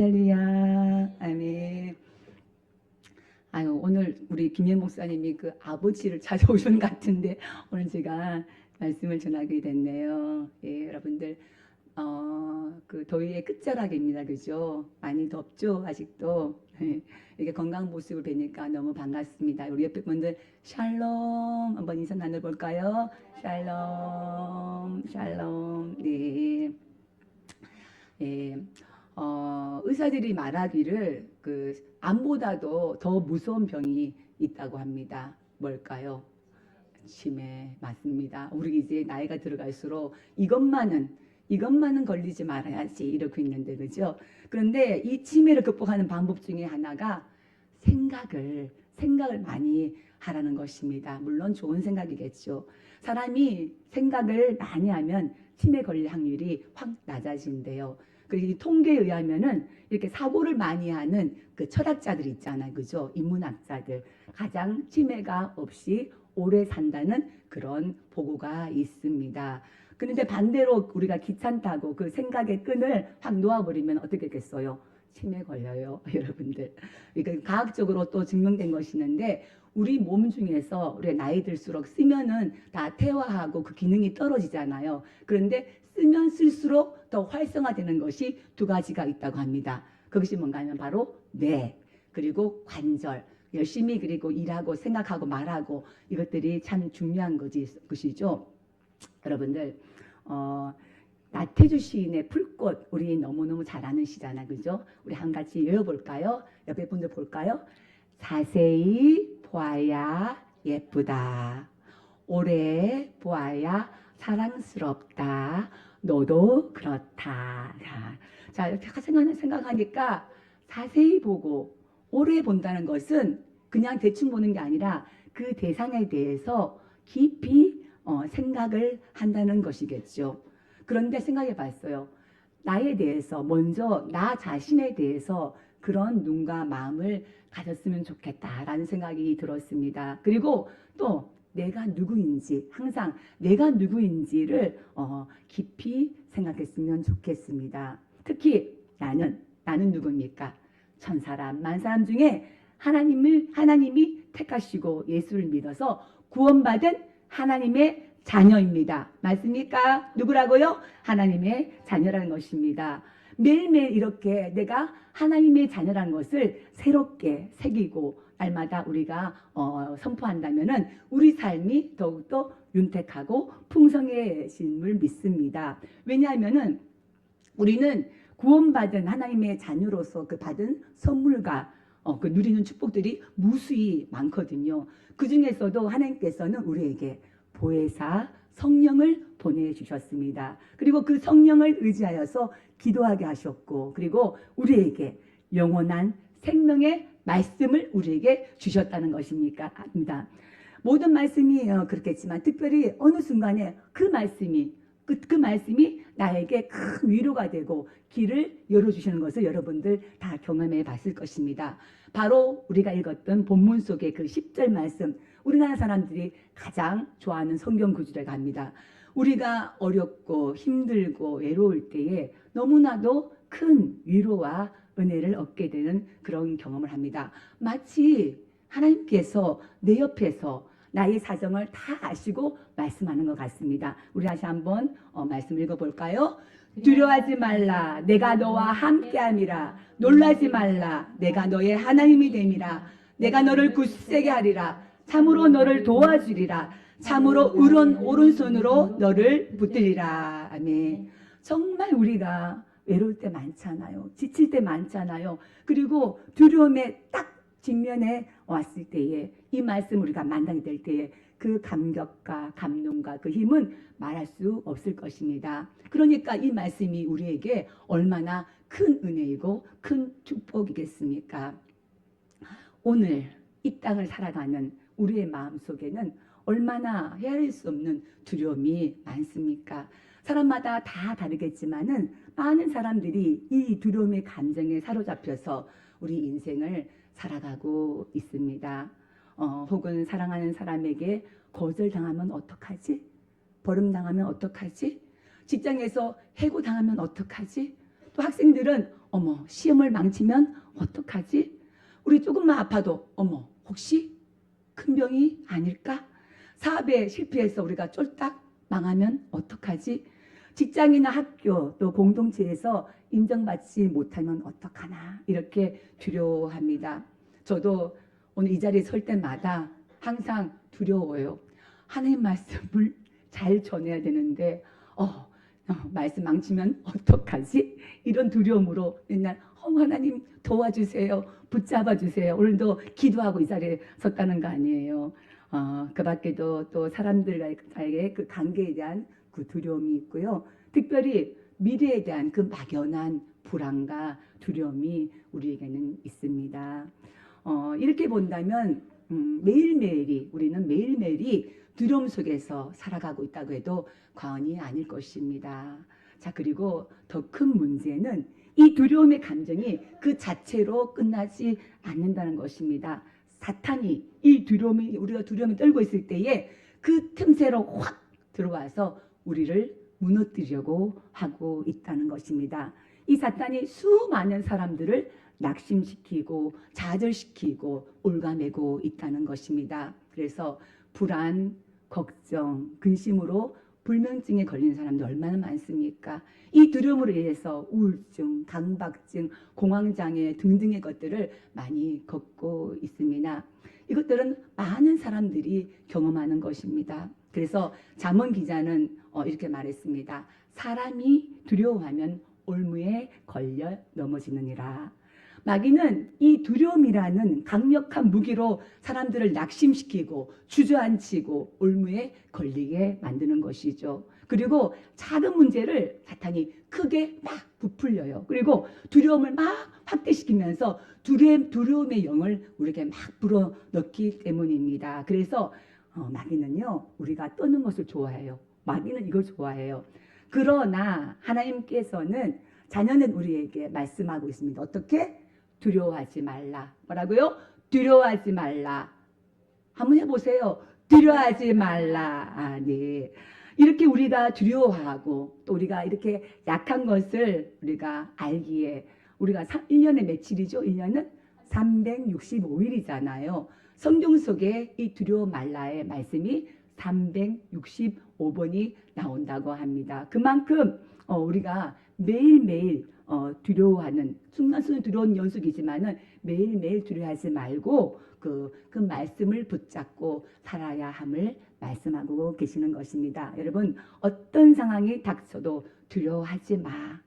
할렐루야, 아멘. 아유, 오늘 우리 김현 목사님이 그 아버지를 찾아오신 것 같은데 오늘 제가 말씀을 전하게 됐네요. 예, 여러분들 그 더위의 끝자락입니다, 그죠? 많이 덥죠, 아직도. 예, 이렇게 건강 모습을 뵈니까 너무 반갑습니다. 우리 옆에 분들 샬롬 한번 인사 나눠볼까요? 샬롬, 샬롬. 네. 예, 의사들이 말하기를 그 암보다도 더 무서운 병이 있다고 합니다. 뭘까요? 치매. 맞습니다. 우리 이제 나이가 들어갈수록 이것만은 걸리지 말아야지 이러고 있는데, 그죠? 그런데 이 치매를 극복하는 방법 중에 하나가 생각을 많이 하라는 것입니다. 물론 좋은 생각이겠죠. 사람이 생각을 많이 하면 치매 걸릴 확률이 확 낮아진대요. 그리고 이 통계에 의하면은 이렇게 사고를 많이 하는 그 철학자들 있잖아요, 그죠? 인문학자들 가장 치매가 없이 오래 산다는 그런 보고가 있습니다. 그런데 반대로 우리가 귀찮다고 그 생각의 끈을 확 놓아버리면 어떻게 됐어요? 치매 걸려요, 여러분들. 그러니까 과학적으로 또 증명된 것이 있는데 우리 몸 중에서 우리 나이 들수록 쓰면은 다 퇴화하고 그 기능이 떨어지잖아요. 그런데 쓰면 쓸수록 더 활성화되는 것이 두 가지가 있다고 합니다. 그것이 뭔가 하면 바로 뇌 그리고 관절. 열심히 그리고 일하고 생각하고 말하고 이것들이 참 중요한 것이죠. 여러분들 나태주 시인의 풀꽃 우리 너무너무 잘 아는 시잖아요, 그죠? 우리 한 같이 외워볼까요? 옆에 분들 볼까요? 자세히 보아야 예쁘다. 오래 보아야 사랑스럽다. 너도 그렇다. 자, 이렇게 생각하니까 자세히 보고 오래 본다는 것은 그냥 대충 보는 게 아니라 그 대상에 대해서 깊이 생각을 한다는 것이겠죠. 그런데 생각해 봤어요. 나에 대해서 먼저 나 자신에 대해서 그런 눈과 마음을 가졌으면 좋겠다라는 생각이 들었습니다. 그리고 또 내가 누구인지 항상 내가 누구인지를 깊이 생각했으면 좋겠습니다. 특히 나는 누굽니까? 천사람 만사람 중에 하나님이 택하시고 예수를 믿어서 구원받은 하나님의 자녀입니다. 맞습니까? 누구라고요? 하나님의 자녀라는 것입니다. 매일매일 이렇게 내가 하나님의 자녀라는 것을 새롭게 새기고 날마다 우리가 선포한다면은 우리 삶이 더욱더 윤택하고 풍성해짐을 믿습니다. 왜냐하면은 우리는 구원받은 하나님의 자녀로서 그 받은 선물과 그 누리는 축복들이 무수히 많거든요. 그 중에서도 하나님께서는 우리에게 보혜사 성령을 보내주셨습니다. 그리고 그 성령을 의지하여서 기도하게 하셨고, 그리고 우리에게 영원한 생명의 말씀을 우리에게 주셨다는 것입니까? 아닙니다. 모든 말씀이 그렇겠지만 특별히 어느 순간에 그 말씀이 나에게 큰 위로가 되고 길을 열어주시는 것을 여러분들 다 경험해 봤을 것입니다. 바로 우리가 읽었던 본문 속의 그 10절 말씀, 우리나라 사람들이 가장 좋아하는 성경 구절이라고 합니다. 우리가 어렵고 힘들고 외로울 때에 너무나도 큰 위로와 은혜를 얻게 되는 그런 경험을 합니다. 마치 하나님께서 내 옆에서 나의 사정을 다 아시고 말씀하는 것 같습니다. 우리 다시 한번 말씀 읽어볼까요? 두려워하지 말라. 내가 너와 함께함이라. 놀라지 말라. 내가 너의 하나님이 됨이라. 내가 너를 굳세게 하리라. 참으로 너를 도와주리라. 참으로 오른손으로 너를 붙들리라. 아멘. 정말 우리가 외로울 때 많잖아요. 지칠 때 많잖아요. 그리고 두려움에 딱 직면에 왔을 때에 이 말씀 우리가 만나게 될 때에 그 감격과 감동과 그 힘은 말할 수 없을 것입니다. 그러니까 이 말씀이 우리에게 얼마나 큰 은혜이고 큰 축복이겠습니까? 오늘 이 땅을 살아가는 우리의 마음속에는 얼마나 헤아릴 수 없는 두려움이 많습니까? 사람마다 다 다르겠지만은 많은 사람들이 이 두려움의 감정에 사로잡혀서 우리 인생을 살아가고 있습니다. 혹은 사랑하는 사람에게 거절당하면 어떡하지? 버림당하면 어떡하지? 직장에서 해고당하면 어떡하지? 또 학생들은 어머 시험을 망치면 어떡하지? 우리 조금만 아파도 어머 혹시 큰 병이 아닐까? 사업에 실패해서 우리가 쫄딱 망하면 어떡하지? 직장이나 학교 또 공동체에서 인정받지 못하면 어떡하나 이렇게 두려워합니다. 저도 오늘 이 자리에 설 때마다 항상 두려워요. 하나님 말씀을 잘 전해야 되는데 말씀 망치면 어떡하지? 이런 두려움으로 맨날 하나님 도와주세요. 붙잡아 주세요. 오늘도 기도하고 이 자리에 섰다는 거 아니에요. 그 밖에도 또 사람들과의 그 관계에 대한 그 두려움이 있고요. 특별히 미래에 대한 그 막연한 불안과 두려움이 우리에게는 있습니다. 이렇게 본다면 우리는 매일매일이 두려움 속에서 살아가고 있다고 해도 과언이 아닐 것입니다. 자, 그리고 더 큰 문제는 이 두려움의 감정이 그 자체로 끝나지 않는다는 것입니다. 사탄이 우리가 두려움이 떨고 있을 때에 그 틈새로 확 들어와서 우리를 무너뜨리려고 하고 있다는 것입니다. 이 사탄이 수많은 사람들을 낙심시키고 좌절시키고 올가매고 있다는 것입니다. 그래서 불안, 걱정, 근심으로 불면증에 걸리는 사람들 얼마나 많습니까? 이 두려움으로 인해서 우울증, 강박증, 공황장애 등등의 것들을 많이 겪고 있습니다. 이것들은 많은 사람들이 경험하는 것입니다. 그래서 잠언 기자는 이렇게 말했습니다. 사람이 두려워하면 올무에 걸려 넘어지느니라. 마귀는 이 두려움이라는 강력한 무기로 사람들을 낙심시키고 주저앉히고 올무에 걸리게 만드는 것이죠. 그리고 작은 문제를 사탄이 크게 막 부풀려요. 그리고 두려움을 막 확대시키면서 두려움의 영을 우리에게 막 불어넣기 때문입니다. 그래서 마귀는요, 우리가 떠는 것을 좋아해요. 마귀는 이걸 좋아해요. 그러나 하나님께서는 자녀는 우리에게 말씀하고 있습니다. 어떻게? 두려워하지 말라. 뭐라고요? 두려워하지 말라. 한번 해보세요. 두려워하지 말라. 네. 이렇게 우리가 두려워하고 또 우리가 이렇게 약한 것을 우리가 알기에 우리가 1년에 며칠이죠? 1년은 365일이잖아요. 성경 속에 이 두려워 말라의 말씀이 365번이 나온다고 합니다. 그만큼 우리가 매일매일 두려워하는 순간순간 두려운 연속이지만은 매일매일 두려워하지 말고 그 말씀을 붙잡고 살아야 함을 말씀하고 계시는 것입니다. 여러분 어떤 상황이 닥쳐도 두려워하지 마.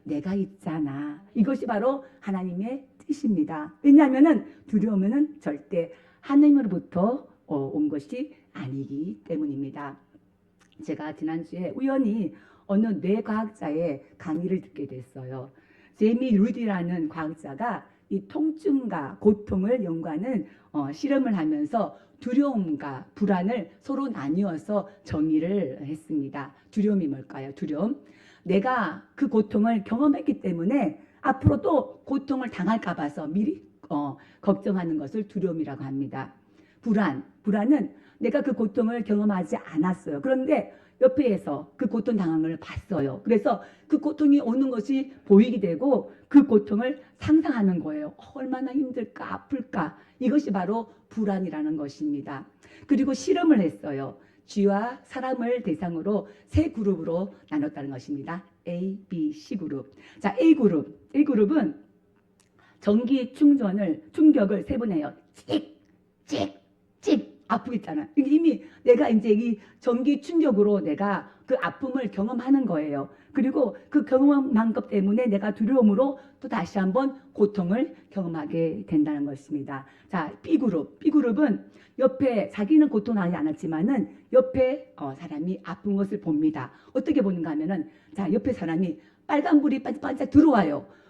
내가 있잖아. 이것이 바로 하나님의 뜻입니다. 왜냐하면은 두려우면은 절대 하나님으로부터 온 것이 아니기 때문입니다. 제가 지난주에 우연히 어느 뇌과학자의 강의를 듣게 됐어요. 제이미 루디라는 과학자가 이 통증과 고통을 연구하는 실험을 하면서 두려움과 불안을 서로 나뉘어서 정의를 했습니다. 두려움이 뭘까요? 두려움. 내가 그 고통을 경험했기 때문에 앞으로 또 고통을 당할까 봐서 미리 걱정하는 것을 두려움이라고 합니다. 불안은 내가 그 고통을 경험하지 않았어요. 그런데 옆에서 그 고통 당한 걸 봤어요. 그래서 그 고통이 오는 것이 보이게 되고 그 고통을 상상하는 거예요. 얼마나 힘들까 아플까. 이것이 바로 불안이라는 것입니다. 그리고 실험을 했어요. 쥐와 사람을 대상으로 세 그룹으로 나눴다는 것입니다. A, B, C 그룹. 자, A그룹은 전기 충격을 세 번 해요. 찍 아프겠잖아. 이미 내가 이제 이 전기 충격으로 내가 그 아픔을 경험하는 거예요. 그리고 그 경험한 것 때문에 내가 두려움으로 또 다시 한번 고통을 경험하게 된다는 것입니다. 자, B그룹은 옆에 자기는 고통하지 않았지만은 옆에 사람이 아픈 것을 봅니다. 어떻게 보는가 하면은 자, 옆에 사람이 빨간불이 반짝반짝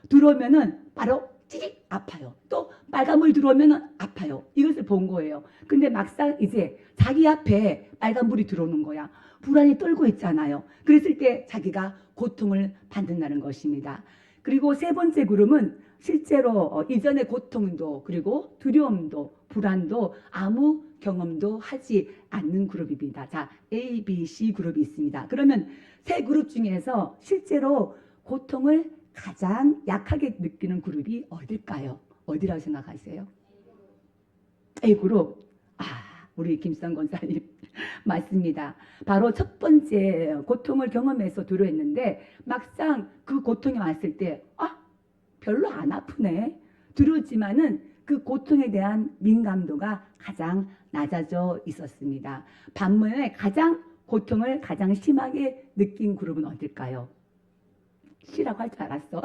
들어오면은 바로 찌릿 아파요. 또 빨간불 들어오면 아파요. 이것을 본 거예요. 근데 막상 이제 자기 앞에 빨간불이 들어오는 거야. 불안이 떨고 있잖아요. 그랬을 때 자기가 고통을 받는다는 것입니다. 그리고 세 번째 그룹은 실제로 이전의 고통도 그리고 두려움도 불안도 아무 경험도 하지 않는 그룹입니다. 자, A, B, C 그룹이 있습니다. 그러면 세 그룹 중에서 실제로 고통을 가장 약하게 느끼는 그룹이 어딜까요? 어디라고 생각하세요? A그룹. 아, 우리 김수상 권사님 맞습니다. 바로 첫 번째 고통을 경험해서 두려워했는데 막상 그 고통이 왔을 때 별로 안 아프네. 두려웠지만은 그 고통에 대한 민감도가 가장 낮아져 있었습니다. 반면에 고통을 가장 심하게 느낀 그룹은 어딜까요? C라고 할 줄 알았어.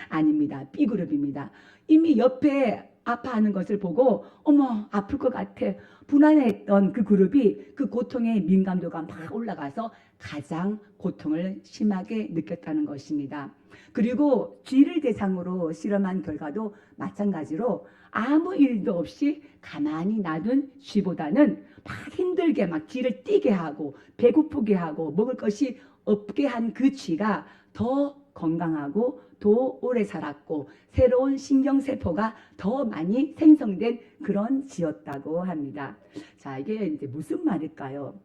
아닙니다. B그룹입니다. 이미 옆에 아파하는 것을 보고 어머 아플 것 같아 불안했던 그 그룹이 그 고통의 민감도가 막 올라가서 가장 고통을 심하게 느꼈다는 것입니다. 그리고 쥐를 대상으로 실험한 결과도 마찬가지로 아무 일도 없이 가만히 놔둔 쥐보다는 막 힘들게 막 쥐를 뛰게 하고 배고프게 하고 먹을 것이 없게 한 그 쥐가 더 건강하고 더 오래 살았고 새로운 신경세포가 더 많이 생성된 그런 쥐였다고 합니다. 자, 이게 이제 무슨 말일까요?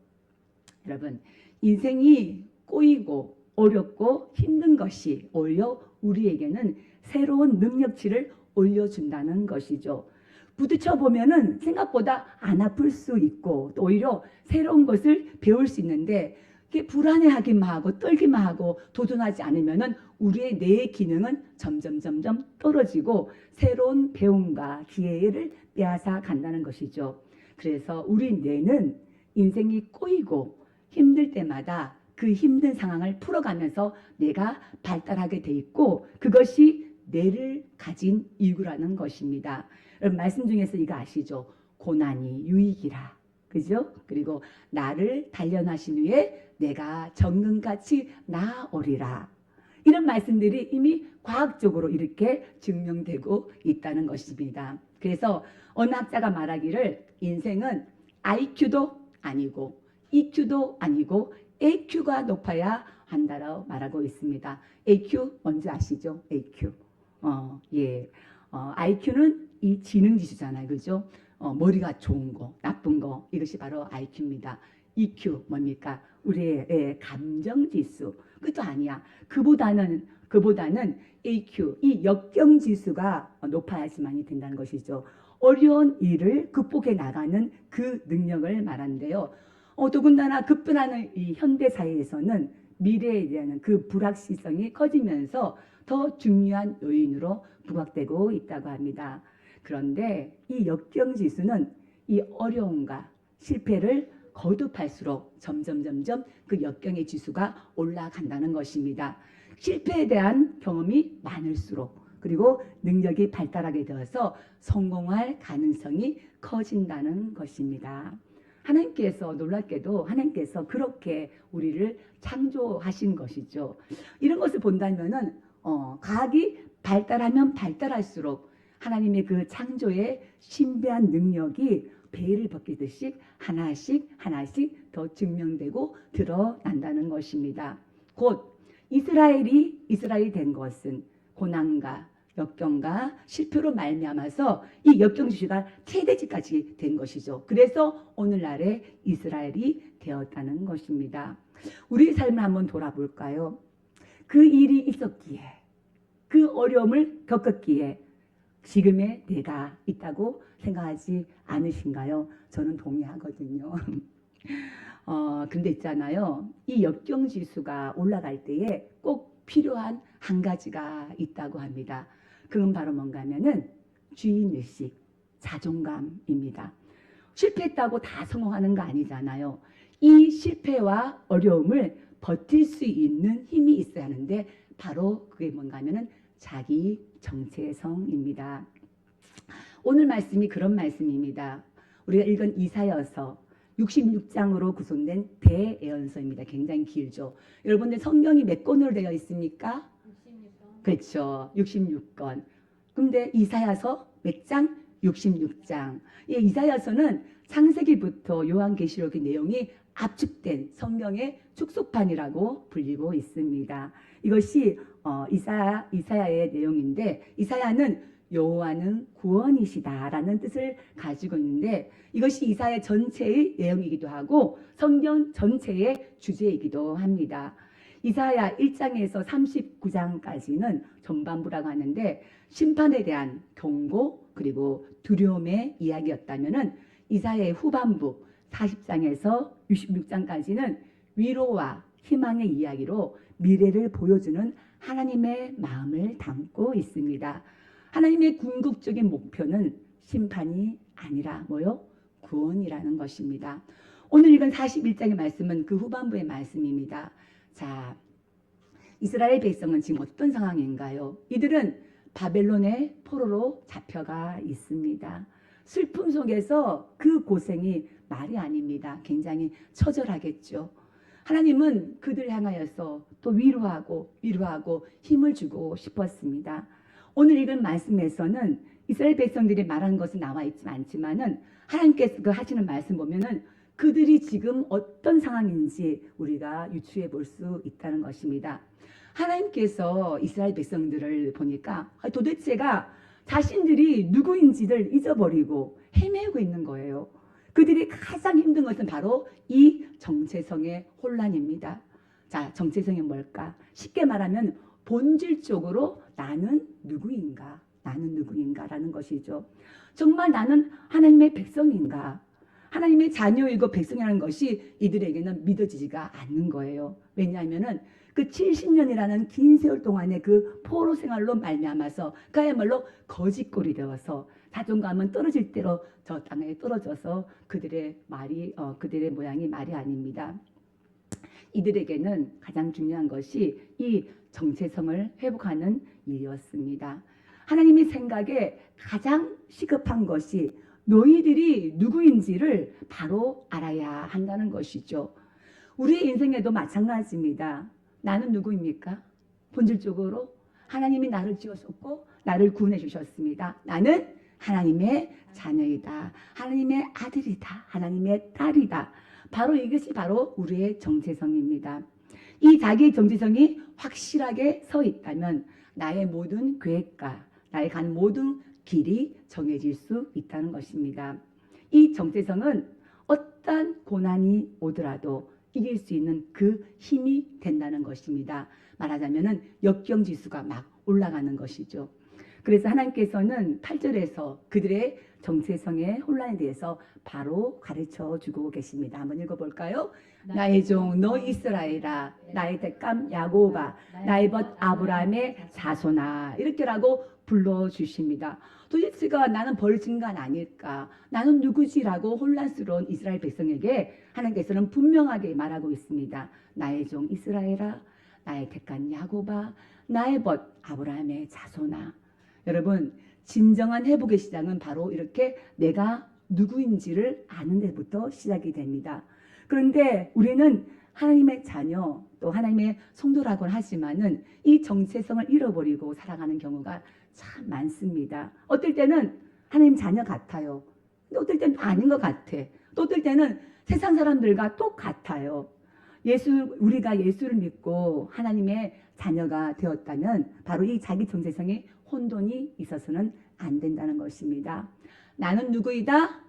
여러분, 인생이 꼬이고 어렵고 힘든 것이 오히려 우리에게는 새로운 능력치를 올려준다는 것이죠. 부딪혀 보면은 생각보다 안 아플 수 있고 또 오히려 새로운 것을 배울 수 있는데 이게 불안해하기만 하고 떨기만 하고 도전하지 않으면은 우리의 뇌의 기능은 점점 떨어지고 새로운 배움과 기회를 빼앗아 간다는 것이죠. 그래서 우리 뇌는 인생이 꼬이고 힘들 때마다 그 힘든 상황을 풀어가면서 뇌가 발달하게 돼 있고 그것이 뇌를 가진 이유라는 것입니다. 여러분 말씀 중에서 이거 아시죠? 고난이 유익이라. 그죠? 그리고 나를 단련하신 후에 내가 정금같이 나아오리라. 이런 말씀들이 이미 과학적으로 이렇게 증명되고 있다는 것입니다. 그래서 어느 학자가 말하기를 인생은 IQ도 아니고 EQ도 아니고 AQ가 높아야 한다라고 말하고 있습니다. AQ 뭔지 아시죠? AQ. IQ는 이 지능 지수잖아요. 그죠? 머리가 좋은 거, 나쁜 거 이것이 바로 IQ입니다. EQ 뭡니까? 우리의 감정 지수. 그것도 아니야. 그보다는 AQ, 이 역경 지수가 높아야지만이 된다는 것이죠. 어려운 일을 극복해 나가는 그 능력을 말하는데요. 더군다나 급변하는 이 현대 사회에서는 미래에 대한 그 불확실성이 커지면서 더 중요한 요인으로 부각되고 있다고 합니다. 그런데 이 역경 지수는 이 어려움과 실패를 거듭할수록 점점 그 역경의 지수가 올라간다는 것입니다. 실패에 대한 경험이 많을수록 그리고 능력이 발달하게 되어서 성공할 가능성이 커진다는 것입니다. 하나님께서 놀랍게도 하나님께서 그렇게 우리를 창조하신 것이죠. 이런 것을 본다면은 과학이 발달하면 발달할수록 하나님의 그 창조의 신비한 능력이 베일을 벗기듯이 하나씩 더 증명되고 드러난다는 것입니다. 곧 이스라엘이 된 것은 고난과 역경과 실패로 말미암아서 이 역경 지수가 최대치까지 된 것이죠. 그래서 오늘날의 이스라엘이 되었다는 것입니다. 우리 삶을 한번 돌아볼까요? 그 일이 있었기에 그 어려움을 겪었기에 지금의 내가 있다고 생각하지 않으신가요? 저는 동의하거든요. 근데 있잖아요. 이 역경 지수가 올라갈 때에 꼭 필요한 한 가지가 있다고 합니다. 그건 바로 뭔가 하면은 주인의식, 자존감입니다. 실패했다고 다 성공하는 거 아니잖아요. 이 실패와 어려움을 버틸 수 있는 힘이 있어야 하는데 바로 그게 뭔가 하면은 자기 정체성입니다. 오늘 말씀이 그런 말씀입니다. 우리가 읽은 이사야서 66장으로 구성된 대예언서입니다. 굉장히 길죠. 여러분들 성경이 몇 권으로 되어 있습니까? 66권. 그렇죠. 66권. 근데 이사야서 몇 장? 66장. 이 이사야서는 창세기부터 요한계시록의 내용이 압축된 성경의 축소판이라고 불리고 있습니다. 이것이 이사야의 내용인데 이사야는 여호와는 구원이시다라는 뜻을 가지고 있는데 이것이 이사야 전체의 내용이기도 하고 성경 전체의 주제이기도 합니다. 이사야 1장에서 39장까지는 전반부라고 하는데 심판에 대한 경고 그리고 두려움의 이야기였다면은 이사야의 후반부 40장에서 66장까지는 위로와 희망의 이야기로 미래를 보여주는 하나님의 마음을 담고 있습니다. 하나님의 궁극적인 목표는 심판이 아니라 뭐요? 구원이라는 것입니다. 오늘 읽은 41장의 말씀은 그 후반부의 말씀입니다. 자, 이스라엘 백성은 지금 어떤 상황인가요? 이들은 바벨론의 포로로 잡혀가 있습니다. 슬픔 속에서 그 고생이 말이 아닙니다. 굉장히 처절하겠죠. 하나님은 그들 향하여서 또 위로하고 힘을 주고 싶었습니다. 오늘 읽은 말씀에서는 이스라엘 백성들이 말한 것은 나와 있지 않지만은 하나님께서 그 하시는 말씀 보면은 그들이 지금 어떤 상황인지 우리가 유추해 볼 수 있다는 것입니다. 하나님께서 이스라엘 백성들을 보니까 도대체가 자신들이 누구인지를 잊어버리고 헤매고 있는 거예요. 그들이 가장 힘든 것은 바로 이 정체성의 혼란입니다. 자, 정체성이 뭘까? 쉽게 말하면 본질적으로 나는 누구인가? 나는 누구인가라는 것이죠. 정말 나는 하나님의 백성인가? 하나님의 자녀이고 백성이라는 것이 이들에게는 믿어지지가 않는 거예요. 왜냐하면은 그 70년이라는 긴 세월 동안의 그 포로 생활로 말미암아서 그야말로 거짓골이 되어서 자존감은 떨어질 대로 저 땅에 떨어져서 그들의 모양이 말이 아닙니다. 이들에게는 가장 중요한 것이 이 정체성을 회복하는 일이었습니다. 하나님의 생각에 가장 시급한 것이 너희들이 누구인지를 바로 알아야 한다는 것이죠. 우리의 인생에도 마찬가지입니다. 나는 누구입니까? 본질적으로 하나님이 나를 지으셨고 나를 구원해 주셨습니다. 나는 하나님의 자녀이다. 하나님의 아들이다. 하나님의 딸이다. 바로 이것이 바로 우리의 정체성입니다. 이 자기의 정체성이 확실하게 서 있다면 나의 모든 계획과 나의 간 모든 길이 정해질 수 있다는 것입니다. 이 정체성은 어떤 고난이 오더라도 이길 수 있는 그 힘이 된다는 것입니다. 말하자면 역경지수가 막 올라가는 것이죠. 그래서 하나님께서는 8절에서 그들의 정체성의 혼란에 대해서 바로 가르쳐 주고 계십니다. 한번 읽어볼까요? 나의 종 너 이스라엘아, 나의 택감 야곱아, 나의 벗 아브라함의 자손아, 이렇게라고 불러주십니다. 도대체가 나는 벌진 건 아닐까? 나는 누구지라고 혼란스러운 이스라엘 백성에게 하나님께서는 분명하게 말하고 있습니다. 나의 종 이스라엘아, 나의 택한 야곱아, 나의 벗 아브라함의 자손아. 여러분, 진정한 회복의 시작은 바로 이렇게 내가 누구인지를 아는 데부터 시작이 됩니다. 그런데 우리는 하나님의 자녀 또 하나님의 성도라고는 하지만은 이 정체성을 잃어버리고 살아가는 경우가 참 많습니다. 어떨 때는 하나님 자녀 같아요. 어떨 때는 아닌 것 같아. 또 어떨 때는 세상 사람들과 똑같아요. 우리가 예수를 믿고 하나님의 자녀가 되었다면 바로 이 자기 정체성에 혼돈이 있어서는 안 된다는 것입니다. 나는 누구이다?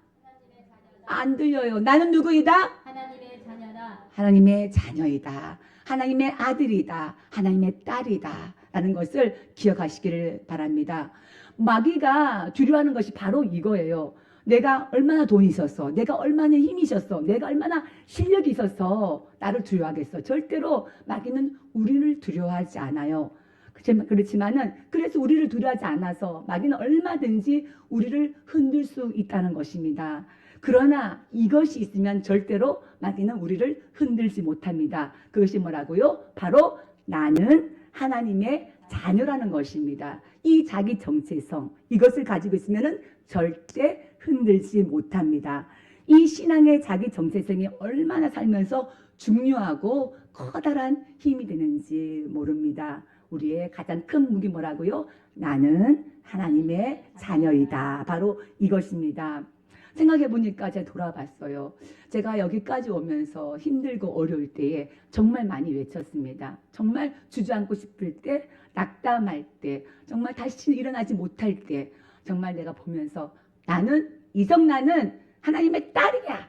안 들려요. 나는 누구이다? 하나님의 자녀다. 하나님의 자녀이다. 하나님의 아들이다. 하나님의 딸이다. 라는 것을 기억하시기를 바랍니다. 마귀가 두려워하는 것이 바로 이거예요. 내가 얼마나 돈이 있었어. 내가 얼마나 힘이 있었어. 내가 얼마나 실력이 있어서 나를 두려워하겠어. 절대로 마귀는 우리를 두려워하지 않아요. 그렇지만은 그래서 우리를 두려워하지 않아서 마귀는 얼마든지 우리를 흔들 수 있다는 것입니다. 그러나 이것이 있으면 절대로 마귀는 우리를 흔들지 못합니다. 그것이 뭐라고요? 바로 나는 하나님의 자녀라는 것입니다. 이 자기 정체성, 이것을 가지고 있으면 절대 흔들지 못합니다. 이 신앙의 자기 정체성이 얼마나 살면서 중요하고 커다란 힘이 되는지 모릅니다. 우리의 가장 큰 무기 뭐라고요? 나는 하나님의 자녀이다. 바로 이것입니다. 생각해 보니까 제가 돌아봤어요. 제가 여기까지 오면서 힘들고 어려울 때에 정말 많이 외쳤습니다. 정말 주저앉고 싶을 때, 낙담할 때, 정말 다시 일어나지 못할 때, 정말 내가 보면서 나는 이성나는 하나님의 딸이야.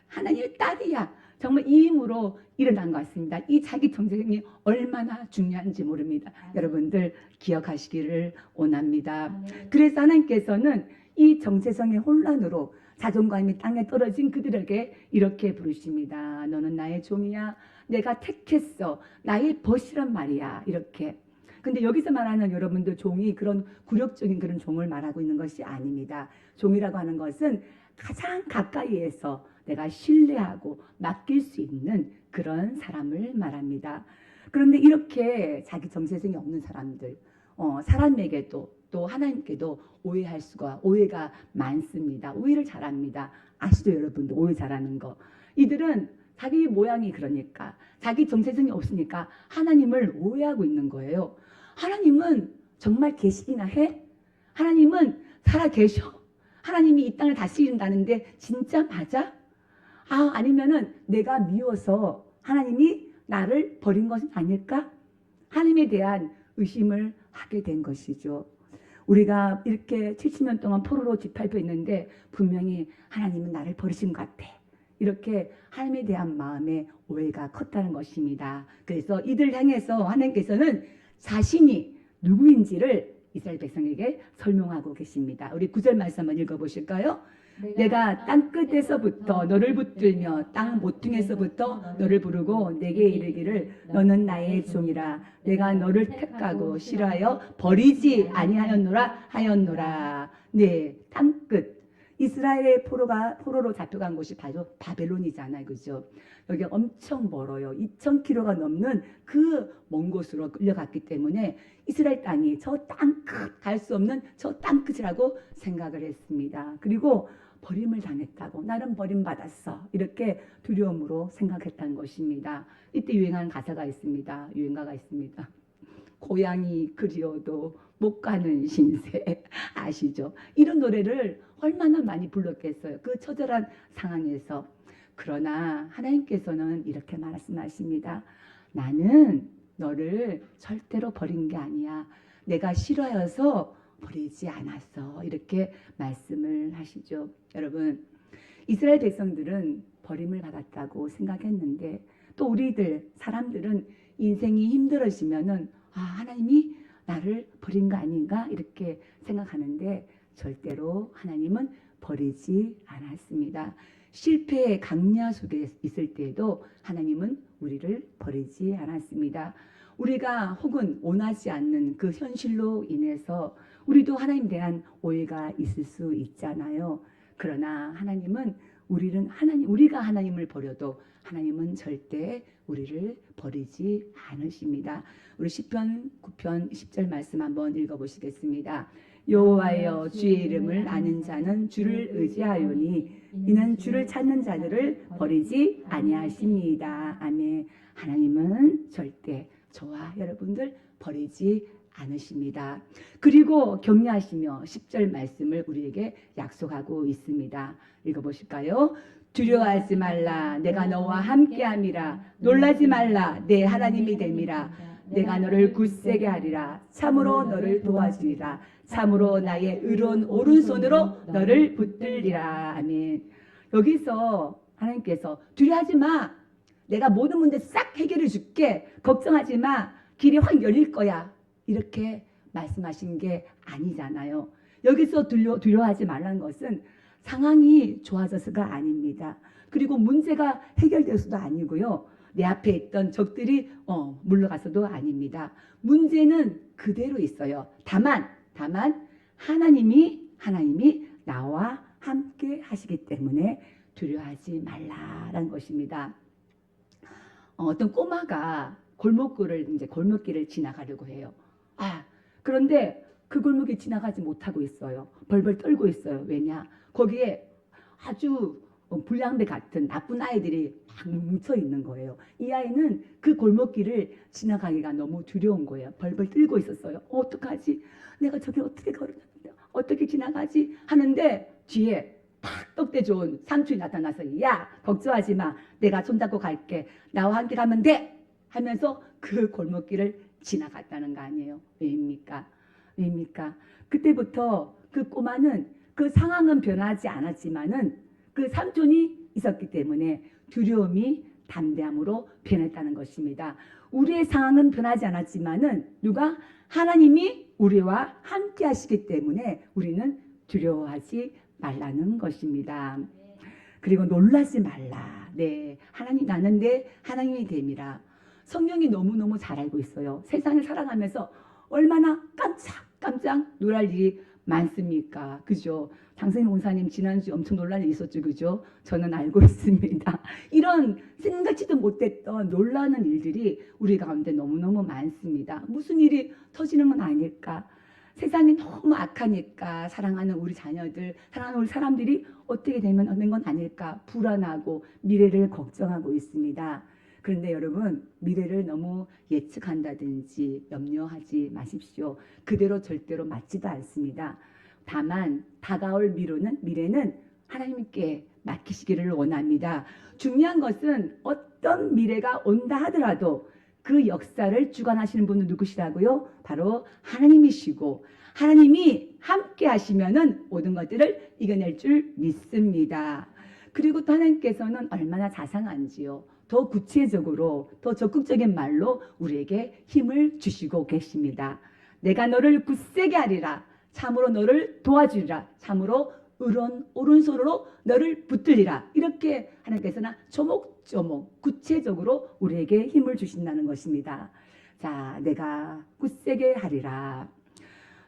하나님의 딸이야. 정말 이 힘으로 일어난 것 같습니다. 이 자기 정체성이 얼마나 중요한지 모릅니다. 여러분들 기억하시기를 원합니다. 그래서 하나님께서는 이 정체성의 혼란으로 자존감이 땅에 떨어진 그들에게 이렇게 부르십니다. 너는 나의 종이야. 내가 택했어. 나의 벗이란 말이야. 이렇게. 근데 여기서 말하는 여러분들 종이 그런 굴욕적인 그런 종을 말하고 있는 것이 아닙니다. 종이라고 하는 것은 가장 가까이에서 내가 신뢰하고 맡길 수 있는 그런 사람을 말합니다. 그런데 이렇게 자기 정체성이 없는 사람들, 사람에게도 또 하나님께도 오해가 많습니다. 오해를 잘합니다. 아시죠, 여러분들? 오해 잘하는 거. 이들은 자기 모양이 그러니까 자기 정체성이 없으니까 하나님을 오해하고 있는 거예요. 하나님은 정말 계시기나 해? 하나님은 살아 계셔? 하나님이 이 땅을 다스린다는데 진짜 맞아? 아니면은 내가 미워서 하나님이 나를 버린 것은 아닐까? 하나님에 대한 의심을 하게 된 것이죠. 우리가 이렇게 70년 동안 포로로 짓밟혀있는데 분명히 하나님은 나를 버리신 것 같아. 이렇게 하나님에 대한 마음의 오해가 컸다는 것입니다. 그래서 이들 향해서 하나님께서는 자신이 누구인지를 이스라엘 백성에게 설명하고 계십니다. 우리 9절 말씀 한번 읽어보실까요? 내가 땅끝에서부터 너를 붙들며 땅 모퉁에서부터 너를 부르고 내게 이르기를 너는 나의 종이라 내가 너를 택하고 싫어하여 버리지 아니하였노라 하였노라. 네, 땅끝. 이스라엘의 포로로 잡혀간 곳이 바로 바벨론이잖아요. 그죠? 여기 엄청 멀어요. 2000km가 넘는 그 먼 곳으로 끌려갔기 때문에 이스라엘 땅이 저 땅끝 갈 수 없는 저 땅끝이라고 생각을 했습니다. 그리고 버림을 당했다고 나는 버림받았어 이렇게 두려움으로 생각했다는 것입니다. 이때 유행하는 가사가 있습니다. 유행가가 있습니다. 고향이 그리워도 못 가는 신세 아시죠? 이런 노래를 얼마나 많이 불렀겠어요. 그 처절한 상황에서. 그러나 하나님께서는 이렇게 말씀하십니다. 나는 너를 절대로 버린 게 아니야. 내가 싫어해서 버리지 않았어. 이렇게 말씀을 하시죠. 여러분, 이스라엘 백성들은 버림을 받았다고 생각했는데 또 우리들 사람들은 인생이 힘들어지면은 하나님이 나를 버린 거 아닌가 이렇게 생각하는데 절대로 하나님은 버리지 않았습니다. 실패의 강야 속에 있을 때에도 하나님은 우리를 버리지 않았습니다. 우리가 혹은 원하지 않는 그 현실로 인해서 우리도 하나님에 대한 오해가 있을 수 있잖아요. 그러나 하나님은 우리가 하나님을 버려도 하나님은 절대 우리를 버리지 않으십니다. 우리 시편 9편 10절 말씀 한번 읽어보시겠습니다. 여호와여 주의 이름을 아는 자는 주를 의지하오니 이는 주를 찾는 자들을 버리지 아니하십니다. 아멘. 하나님은 절대 저와 여러분들 버리지 않으십니다. 그리고 격려하시며 10절 말씀을 우리에게 약속하고 있습니다. 읽어보실까요? 두려워하지 말라 내가 너와 함께함이라 놀라지 말라 내 하나님이 됨이라 내가 너를 굳세게 하리라 참으로 너를 도와주리라 참으로 나의 의로운 오른손으로 너를 붙들리라. 아멘. 여기서 하나님께서 두려워하지 마. 내가 모든 문제 싹 해결해 줄게. 걱정하지 마. 길이 확 열릴 거야. 이렇게 말씀하신 게 아니잖아요. 여기서 두려워하지 말라는 것은 상황이 좋아져서가 아닙니다. 그리고 문제가 해결돼서도 아니고요. 내 앞에 있던 적들이 물러가서도 아닙니다. 문제는 그대로 있어요. 다만 하나님이 나와 함께 하시기 때문에 두려워하지 말라라는 것입니다. 어떤 꼬마가 골목길을 지나가려고 해요. 그런데 그 골목이 지나가지 못하고 있어요. 벌벌 떨고 있어요. 왜냐? 거기에 아주 불량배 같은 나쁜 아이들이 막 뭉쳐 있는 거예요. 이 아이는 그 골목길을 지나가기가 너무 두려운 거예요. 벌벌 떨고 있었어요. 어떡하지? 내가 저기 어떻게 걸어다니냐? 어떻게 지나가지? 하는데 뒤에 탁 떡대 좋은 삼촌이 나타나서 야 걱정하지 마. 내가 손잡고 갈게. 나와 함께 가면 돼. 하면서 그 골목길을 지나갔다는 거 아니에요. 왜입니까? 그때부터 그 꼬마는 그 상황은 변하지 않았지만은 그 삼촌이 있었기 때문에 두려움이 담대함으로 변했다는 것입니다. 우리의 상황은 변하지 않았지만은 누가 하나님이 우리와 함께 하시기 때문에 우리는 두려워하지 말라는 것입니다. 그리고 놀라지 말라. 네, 하나님 나는 내 하나님이 됨이라. 성경이 너무너무 잘 알고 있어요. 세상을 살아가면서 얼마나 깜짝 놀랄 일이 많습니까? 그죠? 장선희 목사님 지난주에 엄청 놀랄 일이 있었죠. 그죠? 저는 알고 있습니다. 이런 생각지도 못했던 놀라는 일들이 우리 가운데 너무너무 많습니다. 무슨 일이 터지는 건 아닐까? 세상이 너무 악하니까 사랑하는 우리 자녀들, 사랑하는 우리 사람들이 어떻게 되면 하는 건 아닐까? 불안하고 미래를 걱정하고 있습니다. 그런데 여러분, 미래를 너무 예측한다든지 염려하지 마십시오. 그대로 절대로 맞지도 않습니다. 다만 다가올 미래는 하나님께 맡기시기를 원합니다. 중요한 것은 어떤 미래가 온다 하더라도 그 역사를 주관하시는 분은 누구시라고요? 바로 하나님이시고, 하나님이 함께 하시면은 모든 것들을 이겨낼 줄 믿습니다. 그리고 또 하나님께서는 얼마나 자상한지요. 더 구체적으로, 더 적극적인 말로 우리에게 힘을 주시고 계십니다. 내가 너를 굳세게 하리라. 참으로 너를 도와주리라. 참으로 오른손으로 너를 붙들리라. 이렇게 하나님께서는 조목조목 구체적으로 우리에게 힘을 주신다는 것입니다. 자, 내가 굳세게 하리라.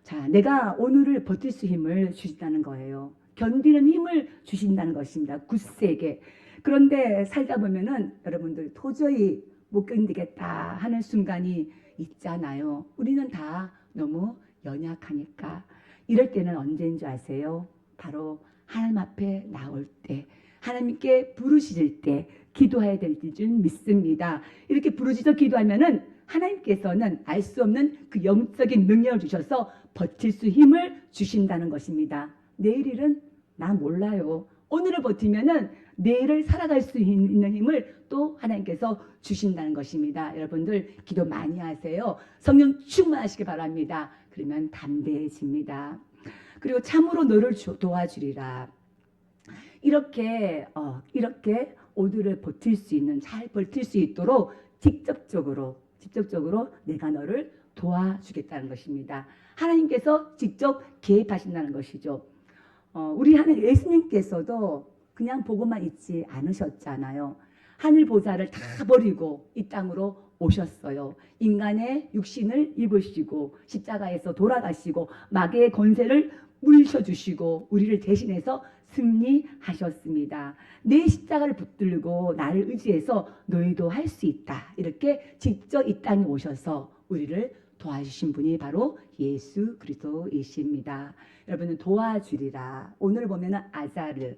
자, 내가 오늘을 버틸 수 힘을 주신다는 거예요. 견디는 힘을 주신다는 것입니다. 굳세게. 그런데 살다 보면은 여러분들 도저히 못 견디겠다 하는 순간이 있잖아요. 우리는 다 너무 연약하니까. 이럴 때는 언제인 줄 아세요? 바로 하나님 앞에 나올 때, 하나님께 부르짖을 때 기도해야 될 줄 믿습니다. 이렇게 부르짖어 기도하면은 하나님께서는 알 수 없는 그 영적인 능력을 주셔서 버틸 수 힘을 주신다는 것입니다. 내일 일은 나 몰라요. 오늘을 버티면은 내일을 살아갈 수 있는 힘을 또 하나님께서 주신다는 것입니다. 여러분들 기도 많이 하세요. 성령 충만하시기 바랍니다. 그러면 담대해집니다. 그리고 참으로 너를 도와주리라. 이렇게 오늘을 버틸 수 있는, 잘 버틸 수 있도록 직접적으로 내가 너를 도와주겠다는 것입니다. 하나님께서 직접 개입하신다는 것이죠. 우리 하나님 예수님께서도 그냥 보고만 있지 않으셨잖아요. 하늘 보좌를 다 버리고 이 땅으로 오셨어요. 인간의 육신을 입으시고 십자가에서 돌아가시고 마귀의 권세를 물리쳐주시고 우리를 대신해서 승리하셨습니다. 내 십자가를 붙들고 나를 의지해서 너희도 할 수 있다. 이렇게 직접 이 땅에 오셔서 우리를 도와주신 분이 바로 예수 그리스도이십니다. 여러분은 도와주리라. 오늘 보면 아자르.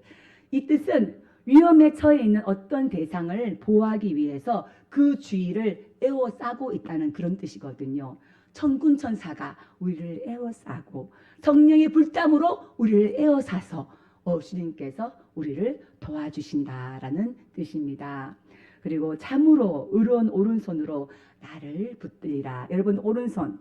이 뜻은 위험에 처해 있는 어떤 대상을 보호하기 위해서 그 주위를 에워싸고 있다는 그런 뜻이거든요. 천군 천사가 우리를 에워싸고 성령의 불담으로 우리를 에워싸서 주님께서 우리를 도와주신다라는 뜻입니다. 그리고 참으로 의로운 오른손으로 나를 붙들리라. 여러분 오른손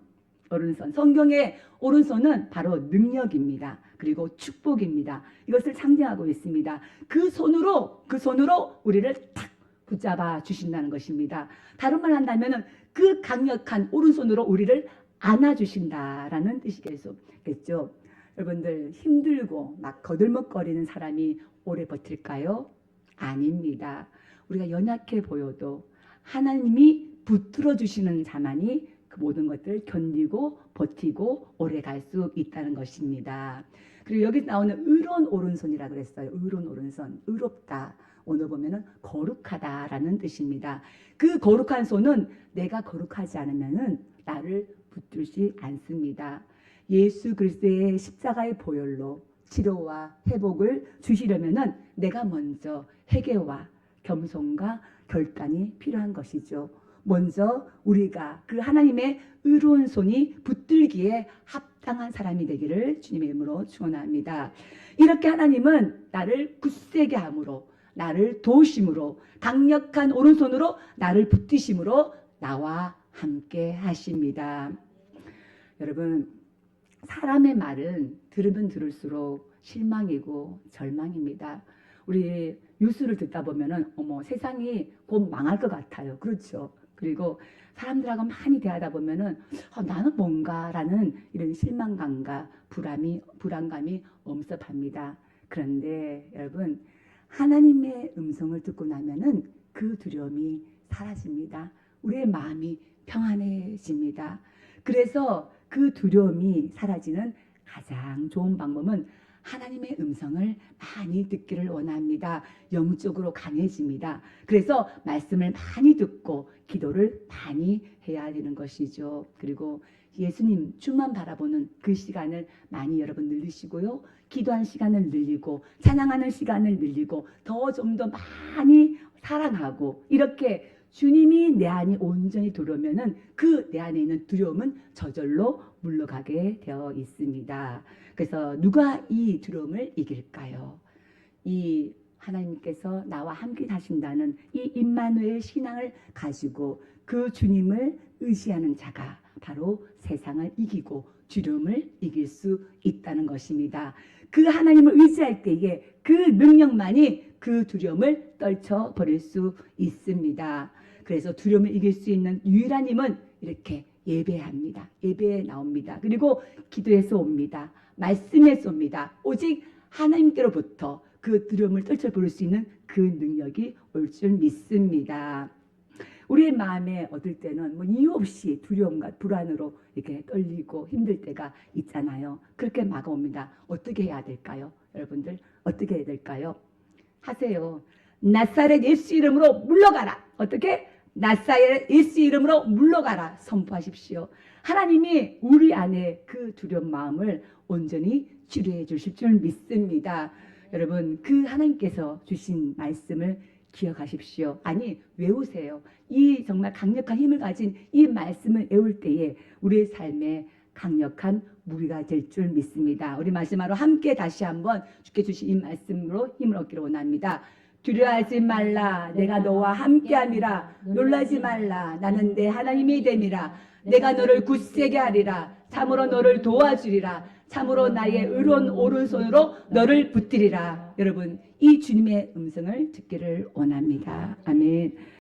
성경의 오른손은 바로 능력입니다. 그리고 축복입니다. 이것을 상징하고 있습니다. 그 손으로 우리를 탁 붙잡아 주신다는 것입니다. 다른 말 한다면 그 강력한 오른손으로 우리를 안아 주신다라는 뜻이겠죠. 여러분들 힘들고 막 거들먹거리는 사람이 오래 버틸까요? 아닙니다. 우리가 연약해 보여도 하나님이 붙들어 주시는 자만이 그 모든 것들을 견디고 버티고 오래 갈 수 있다는 것입니다. 그리고 여기 나오는 의로운 오른손이라고 그랬어요. 의로운 오른손, 의롭다. 오늘 보면은 거룩하다라는 뜻입니다. 그 거룩한 손은 내가 거룩하지 않으면은 나를 붙들지 않습니다. 예수 그리스도의 십자가의 보혈로 치료와 회복을 주시려면은 내가 먼저 회개와 겸손과 결단이 필요한 것이죠. 먼저 우리가 그 하나님의 의로운 손이 붙들기에 합당한 사람이 되기를 주님의 이름으로 축원합니다. 이렇게 하나님은 나를 굳세게 함으로, 나를 도우심으로, 강력한 오른손으로 나를 붙드심으로 나와 함께 하십니다. 여러분, 사람의 말은 들으면 들을수록 실망이고 절망입니다. 우리 뉴스를 듣다 보면은 어머 세상이 곧 망할 것 같아요. 그렇죠. 그리고 사람들하고 많이 대하다 보면은 나는 뭔가라는 이런 실망감과 불안감이 엄습합니다. 그런데 여러분 하나님의 음성을 듣고 나면은 그 두려움이 사라집니다. 우리의 마음이 평안해집니다. 그래서 그 두려움이 사라지는 가장 좋은 방법은 하나님의 음성을 많이 듣기를 원합니다. 영적으로 강해집니다. 그래서 말씀을 많이 듣고 기도를 많이 해야 되는 것이죠. 그리고 예수님 주만 바라보는 그 시간을 많이 여러분 늘리시고요. 기도한 시간을 늘리고 찬양하는 시간을 늘리고 좀 더 많이 사랑하고 이렇게 주님이 내 안이 온전히 들어오면은 그 내 안에 있는 두려움은 저절로 물러가게 되어 있습니다. 그래서 누가 이 두려움을 이길까요? 이 하나님께서 나와 함께 하신다는 이 임마누엘 신앙을 가지고 그 주님을 의지하는 자가 바로 세상을 이기고 두려움을 이길 수 있다는 것입니다. 그 하나님을 의지할 때에 그 능력만이 그 두려움을 떨쳐버릴 수 있습니다. 그래서 두려움을 이길 수 있는 유일한 힘은 이렇게 예배합니다. 예배에 나옵니다. 그리고 기도에서 옵니다. 말씀에서 옵니다. 오직 하나님께로부터 그 두려움을 떨쳐버릴 수 있는 그 능력이 올 줄 믿습니다. 우리의 마음에 얻을 때는 이유 없이 두려움과 불안으로 이렇게 떨리고 힘들 때가 있잖아요. 그렇게 막아옵니다. 어떻게 해야 될까요? 여러분들 어떻게 해야 될까요? 하세요. 나사렛 예수 이름으로 물러가라. 어떻게? 나사렛 예수 이름으로 물러가라. 선포하십시오. 하나님이 우리 안에 그 두려운 마음을 온전히 치료해 주실 줄 믿습니다. 여러분 그 하나님께서 주신 말씀을 기억하십시오. 아니 외우세요. 이 정말 강력한 힘을 가진 이 말씀을 외울 때에 우리의 삶에 강력한 무기가 될 줄 믿습니다. 우리 마지막으로 함께 다시 한번 주께 주신 이 말씀으로 힘을 얻기를 원합니다. 두려워하지 말라. 내가 너와 함께함이라. 놀라지 말라. 나는 내 하나님이 됨이라. 내가 너를 굳세게 하리라. 참으로 너를 도와주리라. 참으로 나의 의로운 오른손으로 너를 붙들리라. 여러분 이 주님의 음성을 듣기를 원합니다. 아멘.